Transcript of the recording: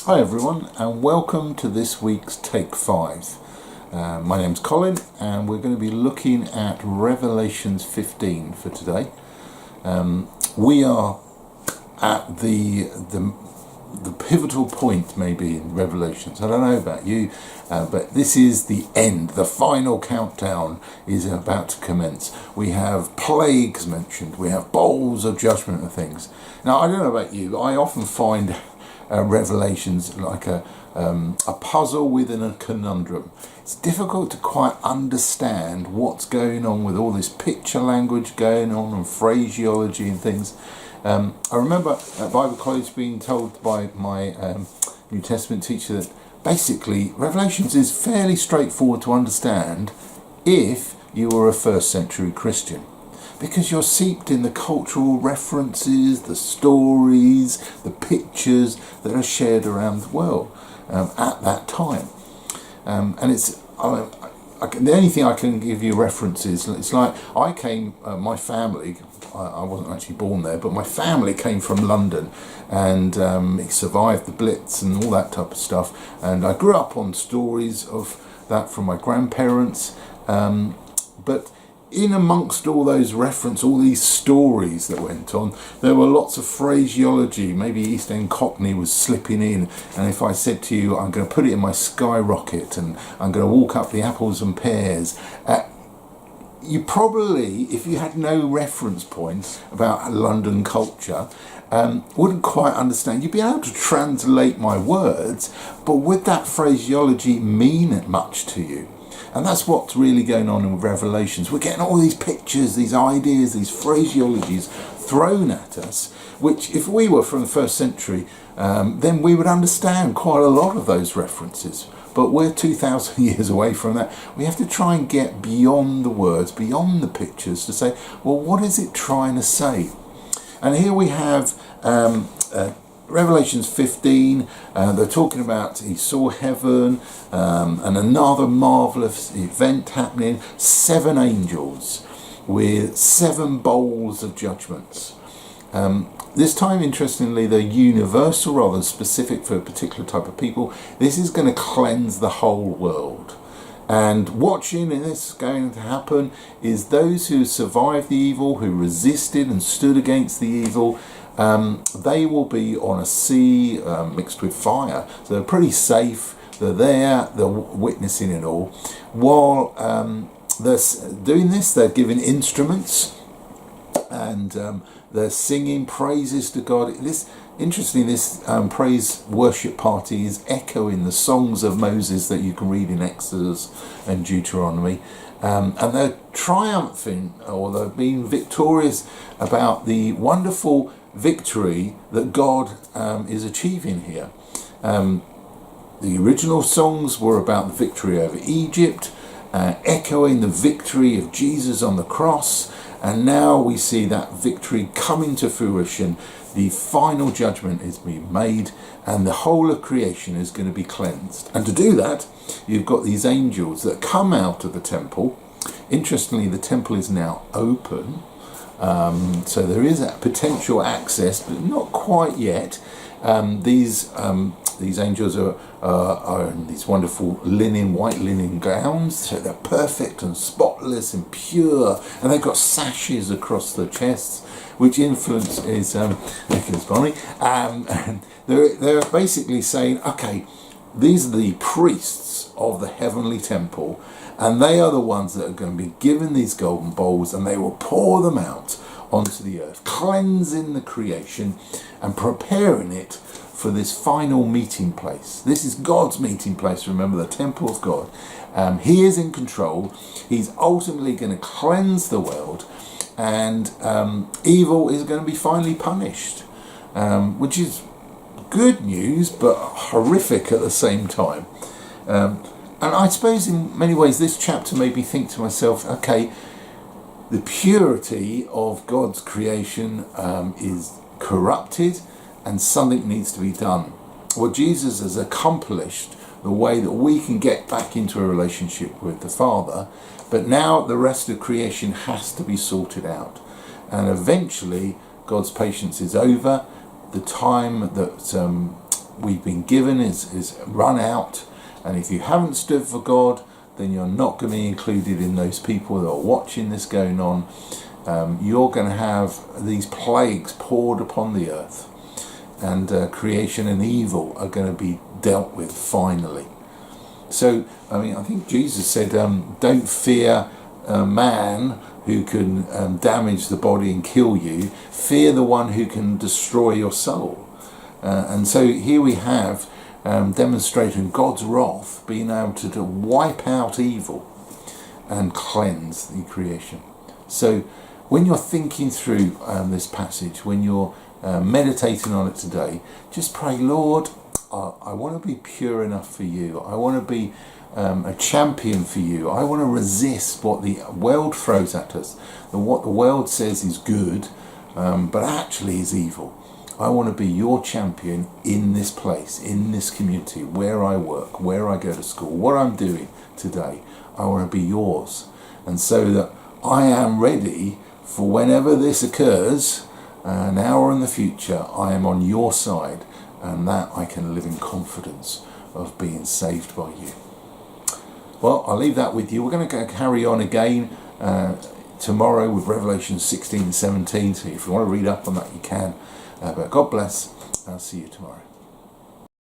Hi everyone, and welcome to this week's Take 5. My name's Colin, and we're going to be looking at Revelations 15 for today. We are at the pivotal point maybe in Revelations. I don't know about you, but this is the end. The final countdown is about to commence. We have plagues mentioned, we have bowls of judgment and things. Now I don't know about you, but I often find Revelations like a puzzle within a conundrum. It's difficult to quite understand what's going on with all this picture language going on and phraseology and things. I remember at Bible college being told by my New Testament teacher that basically Revelations is fairly straightforward to understand if you were a first century Christian, because you're seeped in the cultural references, the stories, the pictures that are shared around the world at that time. And it's the only thing I can give you references. It's like I came, my family, I wasn't actually born there, but my family came from London, and it survived the Blitz and all that type of stuff. And I grew up on stories of that from my grandparents, but in amongst all those reference, all these stories that went on, there were lots of phraseology. Maybe East End Cockney was slipping in, and if I said to you, I'm going to put it in my skyrocket and I'm going to walk up the apples and pears, you probably, if you had no reference points about London culture, wouldn't quite understand. You'd be able to translate my words, but would that phraseology mean much to you? And that's what's really going on in Revelations. We're getting all these pictures, these ideas, these phraseologies thrown at us, which if we were from the first century, then we would understand quite a lot of those references. But we're 2,000 years away from that. We have to try and get beyond the words, beyond the pictures, to say, well, what is it trying to say? And here we have Revelations 15, they're talking about he saw heaven and another marvellous event happening, 7 angels with 7 bowls of judgments. This time, interestingly, they're universal rather than specific for a particular type of people. This is going to cleanse the whole world. And watching this going to happen is those who survived the evil, who resisted and stood against the evil. They will be on a sea mixed with fire. So they're pretty safe. They're there. They're witnessing it all. While they're doing this, they're giving instruments and they're singing praises to God. Interestingly, this praise worship party is echoing the songs of Moses that you can read in Exodus and Deuteronomy. And they're triumphing, or they're being victorious about the wonderful victory that God is achieving here. The original songs were about the victory over Egypt, echoing the victory of Jesus on the cross, and now we see that victory coming to fruition. The final judgment is being made, and the whole of creation is going to be cleansed. And to do that, you've got these angels that come out of the temple. Interestingly, the temple is now open. So there is a potential access, but not quite yet. These angels are in these wonderful white linen gowns, so they're perfect and spotless and pure, and they've got sashes across their chests, which influence is Nicholas Bonnie. And they're basically saying, okay, these are the priests of the heavenly temple, and they are the ones that are going to be given these golden bowls, and they will pour them out onto the earth, cleansing the creation and preparing it for this final meeting place. This is God's meeting place. Remember, the temple of God. He is in control. He's ultimately going to cleanse the world, and evil is going to be finally punished, which is good news, but horrific at the same time. And I suppose in many ways this chapter made me think to myself, okay, the purity of God's creation is corrupted, and something needs to be done. Well, Jesus has accomplished the way that we can get back into a relationship with the Father, but now the rest of creation has to be sorted out. And eventually God's patience is over. The time that we've been given is run out, and if you haven't stood for God, then you're not going to be included in those people that are watching this going on. You're going to have these plagues poured upon the earth, and creation and evil are going to be dealt with finally. So, I mean, I think Jesus said, don't fear a man who can damage the body and kill you. Fear the one who can destroy your soul. And so here we have demonstrating God's wrath, being able to wipe out evil and cleanse the creation. So when you're thinking through this passage, when you're meditating on it today, just pray, Lord, I want to be pure enough for you. I want to be a champion for you. I want to resist what the world throws at us, and what the world says is good, but actually is evil. I want to be your champion in this place, in this community, where I work, where I go to school, what I'm doing today. I want to be yours. And so that I am ready for whenever this occurs, now or in the future, I am on your side, and that I can live in confidence of being saved by you. Well, I'll leave that with you. We're going to carry on again tomorrow with Revelation 16 and 17. So if you want to read up on that, you can. But God bless. I'll see you tomorrow.